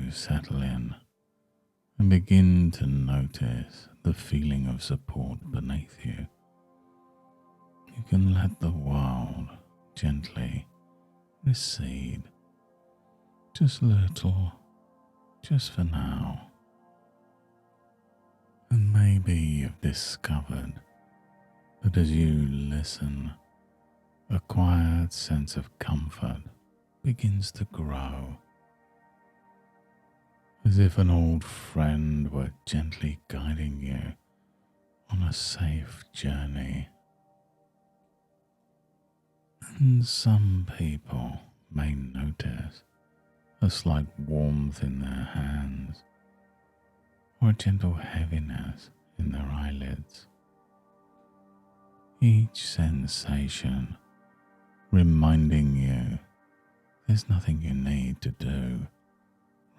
to settle in and begin to notice the feeling of support beneath you, you can let the world gently recede, just a little, just for now. And maybe you've discovered that as you listen, a quiet sense of comfort begins to grow, as if an old friend were gently guiding you on a safe journey. And some people may notice a slight warmth in their hands or a gentle heaviness in their eyelids. Each sensation reminding you there's nothing you need to do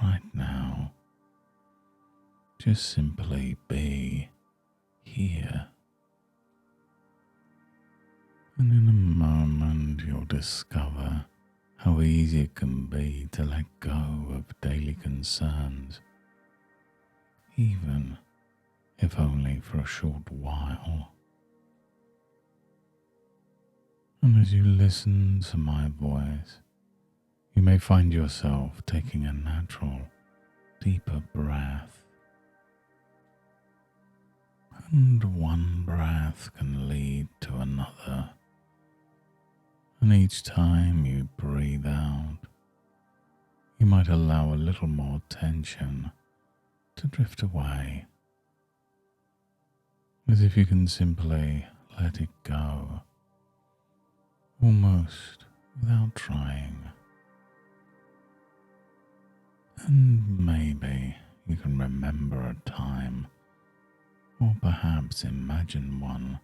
right now. Just simply be here. And in a moment you'll discover how easy it can be to let go of daily concerns, even if only for a short while. And as you listen to my voice, you may find yourself taking a natural, deeper breath. And one breath can lead to another. And each time you breathe out, you might allow a little more tension to drift away, as if you can simply let it go, almost without trying. And maybe you can remember a time, or perhaps imagine one,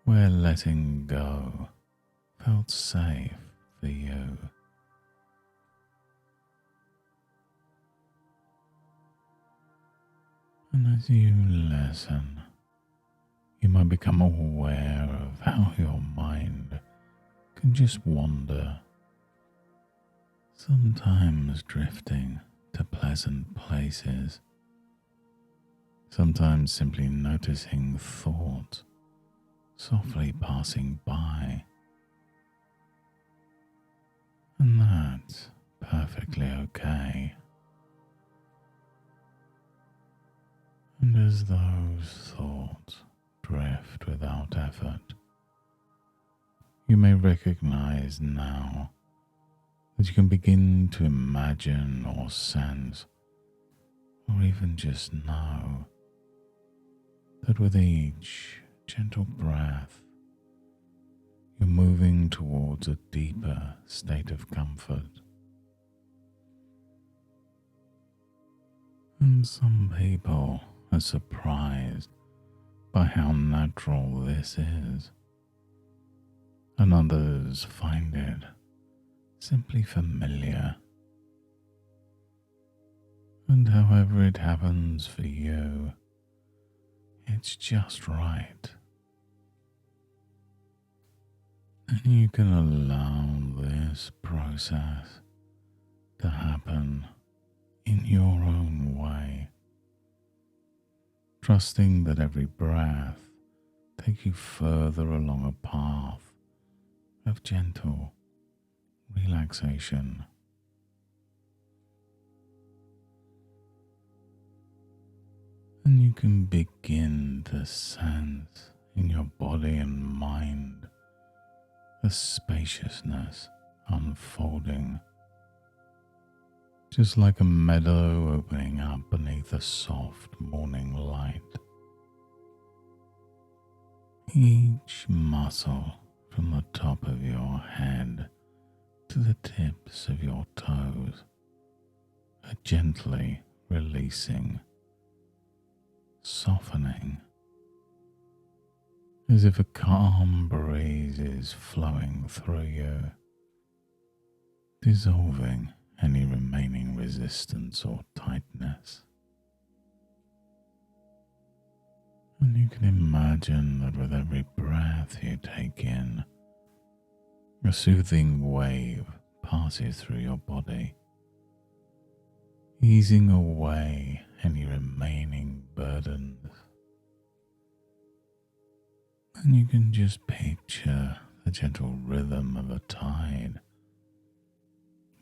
where letting go felt safe for you. And as you listen, you might become aware of how your mind can just wander, sometimes drifting to pleasant places, sometimes simply noticing thoughts softly passing by. And that's perfectly okay. And as those thoughts drift without effort, you may recognize now that you can begin to imagine or sense, or even just know, that with each gentle breath, you're moving towards a deeper state of comfort. And some people are surprised by how natural this is, and others find it simply familiar. And however it happens for you, it's just right. And you can allow this process to happen in your own way, trusting that every breath takes you further along a path of gentle relaxation. And you can begin to sense in your body and mind the spaciousness unfolding, just like a meadow opening up beneath a soft morning light. Each muscle from the top of your head to the tips of your toes are gently releasing, softening, as if a calm breeze is flowing through you, dissolving any remaining resistance or tightness. And you can imagine that with every breath you take in, a soothing wave passes through your body, easing away any remaining burdens. And you can just picture the gentle rhythm of a tide,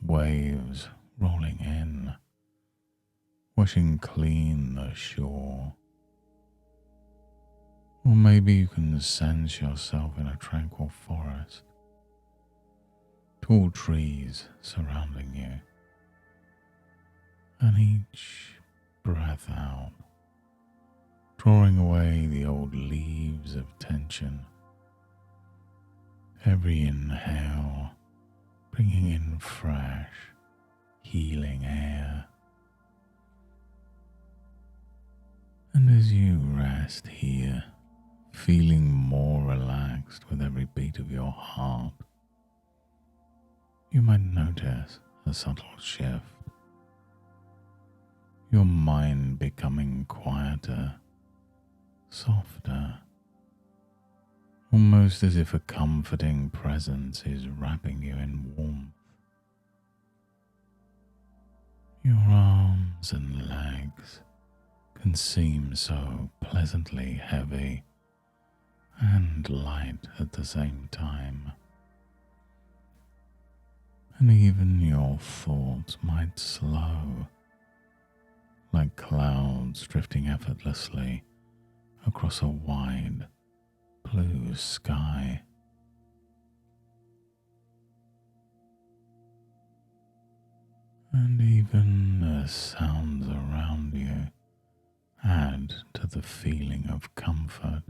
waves rolling in, washing clean the shore. Or maybe you can sense yourself in a tranquil forest, tall trees surrounding you, and each breath out, drawing away the old leaves of tension. Every inhale bringing in fresh, healing air. And as you rest here, feeling more relaxed with every beat of your heart, you might notice a subtle shift. Your mind becoming quieter, softer, almost as if a comforting presence is wrapping you in warmth. Your arms and legs can seem so pleasantly heavy and light at the same time. And even your thoughts might slow, like clouds drifting effortlessly across a wide blue sky. And even the sounds around you add to the feeling of comfort.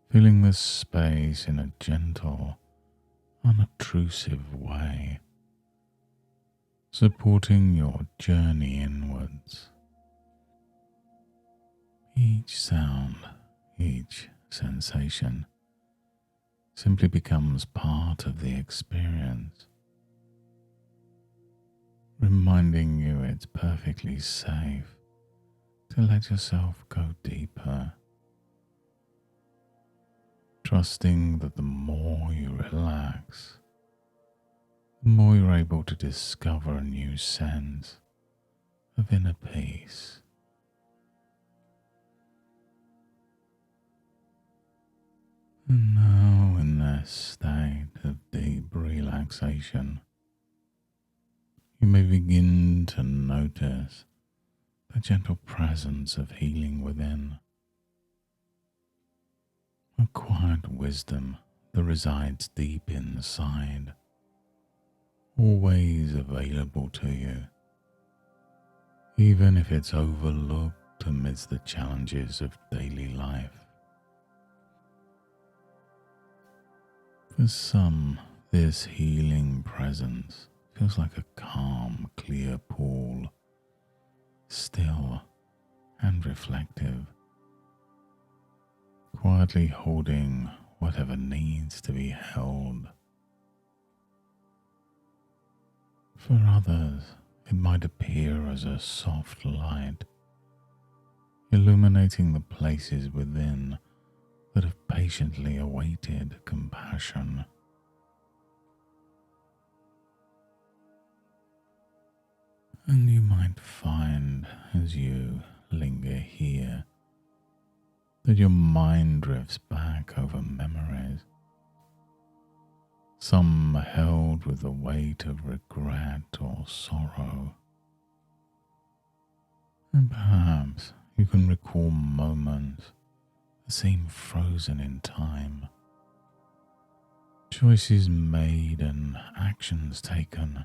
Filling the space in a gentle, unobtrusive way, supporting your journey inwards. Each sound, each sensation simply becomes part of the experience, reminding you it's perfectly safe to let yourself go deeper, trusting that the more you relax, the more you're able to discover a new sense of inner peace. And now, in this state of deep relaxation, you may begin to notice the gentle presence of healing within, a quiet wisdom that resides deep inside, always available to you, even if it's overlooked amidst the challenges of daily life. For some, this healing presence feels like a calm, clear pool, still and reflective, quietly holding whatever needs to be held. For others, it might appear as a soft light, illuminating the places within that have patiently awaited compassion. And you might find, as you linger here, that your mind drifts back over memories, some held with the weight of regret or sorrow. And perhaps you can recall moments that seem frozen in time, choices made and actions taken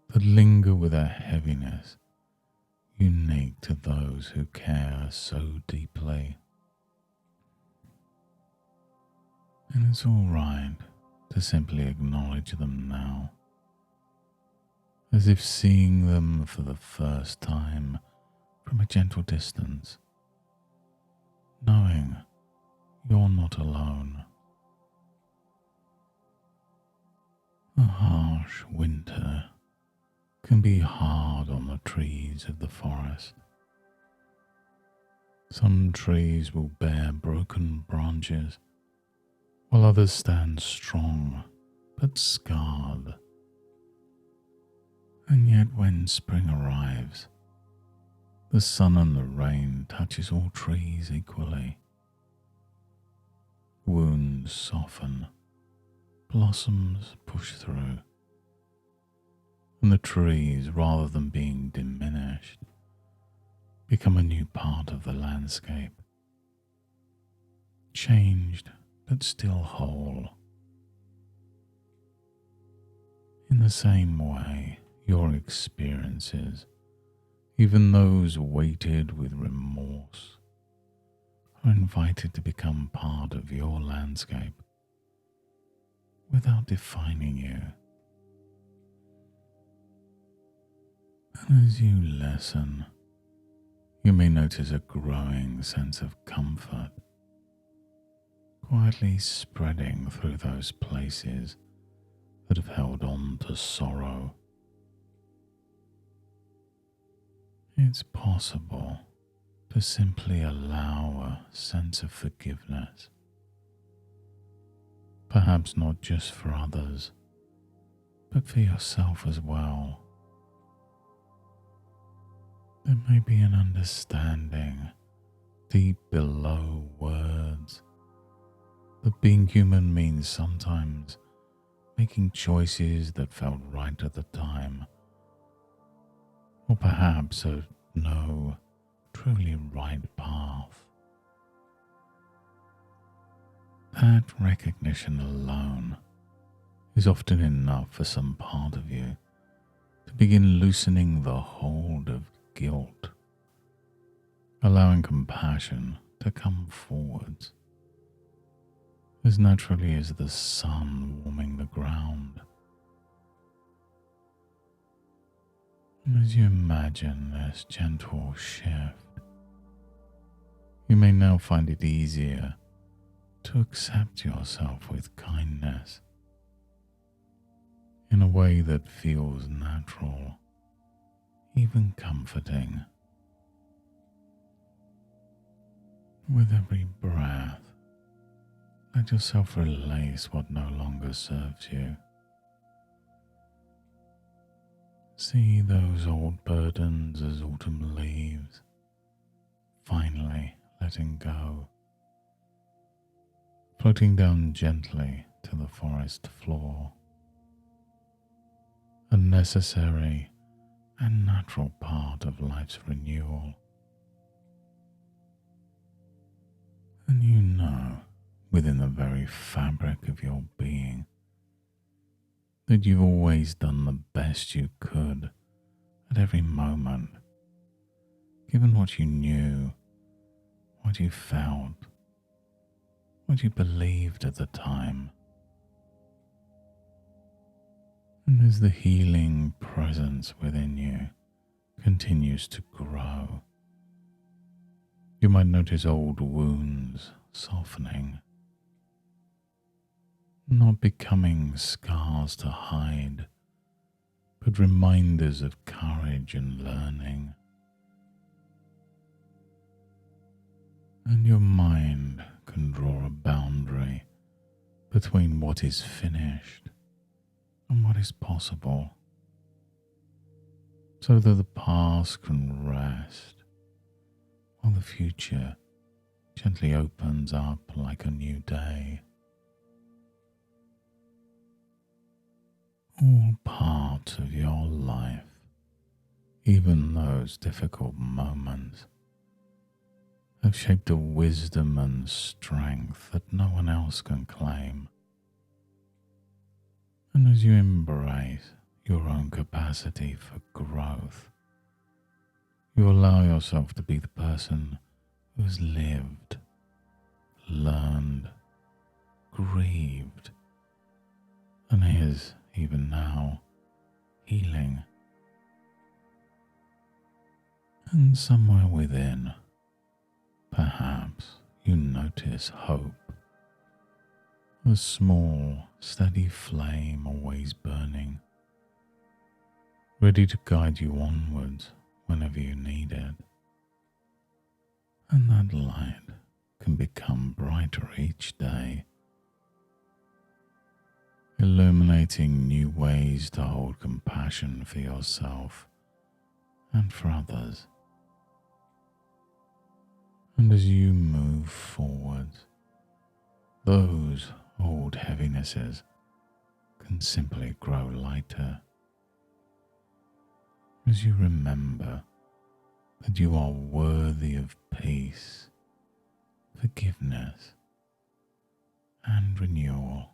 that linger with a heaviness unique to those who care so deeply. And it's all right to simply acknowledge them now, as if seeing them for the first time from a gentle distance, knowing you're not alone. A harsh winter can be hard on the trees of the forest. Some trees will bear broken branches, while others stand strong but scarred. And yet when spring arrives, the sun and the rain touches all trees equally. Wounds soften, blossoms push through, and the trees, rather than being diminished, become a new part of the landscape, changed but still whole. In the same way, your experiences, even those weighted with remorse, are invited to become part of your landscape without defining you. And as you listen, you may notice a growing sense of comfort quietly spreading through those places that have held on to sorrow. It's possible to simply allow a sense of forgiveness, perhaps not just for others, but for yourself as well. There may be an understanding deep below words that being human means sometimes making choices that felt right at the time, or perhaps a no truly right path. That recognition alone is often enough for some part of you to begin loosening the hold of guilt, allowing compassion to come forwards as naturally as the sun warming the ground. And as you imagine this gentle shift, you may now find it easier to accept yourself with kindness in a way that feels natural, even comforting. With every breath, let yourself release what no longer serves you. See those old burdens as autumn leaves, finally letting go, floating down gently to the forest floor, a necessary and natural part of life's renewal. And you know, within the very fabric of your being, that you've always done the best you could at every moment, given what you knew, what you felt, what you believed at the time. And as the healing presence within you continues to grow, you might notice old wounds softening, not becoming scars to hide, but reminders of courage and learning. And your mind can draw a boundary between what is finished and what is possible, so that the past can rest while the future gently opens up like a new day. All parts of your life, even those difficult moments, have shaped a wisdom and strength that no one else can claim. And as you embrace your own capacity for growth, you allow yourself to be the person who has lived, learned, grieved, and is, even now, healing. And somewhere within, perhaps you notice hope, a small, steady flame always burning, ready to guide you onwards whenever you need it. And that light can become brighter each day illuminating new ways to hold compassion for yourself and for others. And as you move forward, those old heavinesses can simply grow lighter as you remember that you are worthy of peace, forgiveness, and renewal.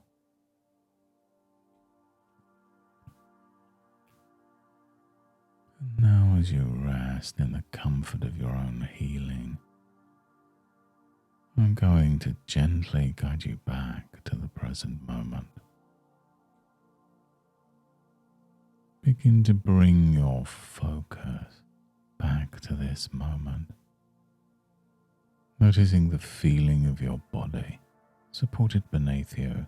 And now as you rest in the comfort of your own healing, I'm going to gently guide you back to the present moment. Begin to bring your focus back to this moment, noticing the feeling of your body supported beneath you.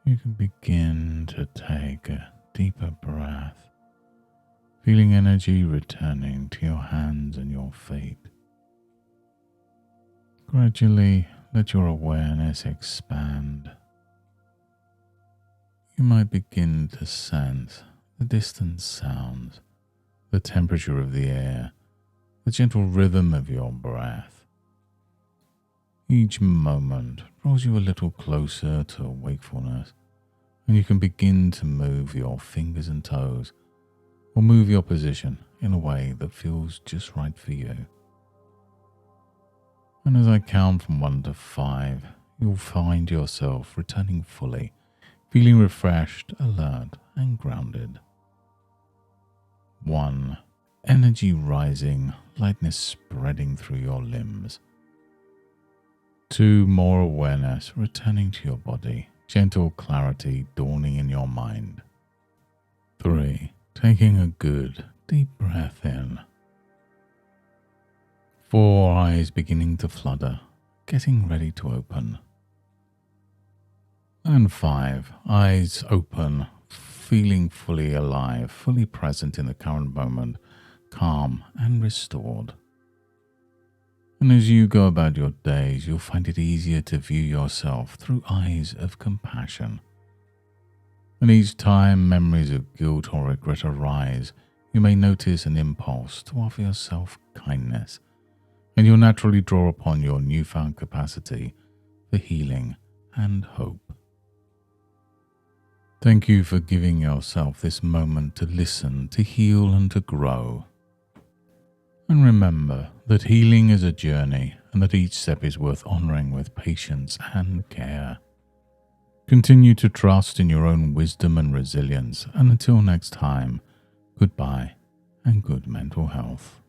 You can begin to take a deeper breath, feeling energy returning to your hands and your feet. Gradually let your awareness expand. You might begin to sense the distant sounds, the temperature of the air, the gentle rhythm of your breath. Each moment draws you a little closer to wakefulness, and you can begin to move your fingers and toes, or move your position in a way that feels just right for you. And as I count from 1 to 5, you'll find yourself returning fully, feeling refreshed, alert, and grounded. 1. Energy rising, lightness spreading through your limbs. 2. More awareness returning to your body, gentle clarity dawning in your mind. 3. Taking a good, deep breath in. 4. Eyes beginning to flutter, getting ready to open. And 5. Eyes open, feeling fully alive, fully present in the current moment, calm and restored. And as you go about your days, you'll find it easier to view yourself through eyes of compassion. And each time memories of guilt or regret arise, you may notice an impulse to offer yourself kindness, and you'll naturally draw upon your newfound capacity for healing and hope. Thank you for giving yourself this moment to listen, to heal, and to grow. And remember that healing is a journey and that each step is worth honoring with patience and care. Continue to trust in your own wisdom and resilience, and until next time, goodbye and good mental health.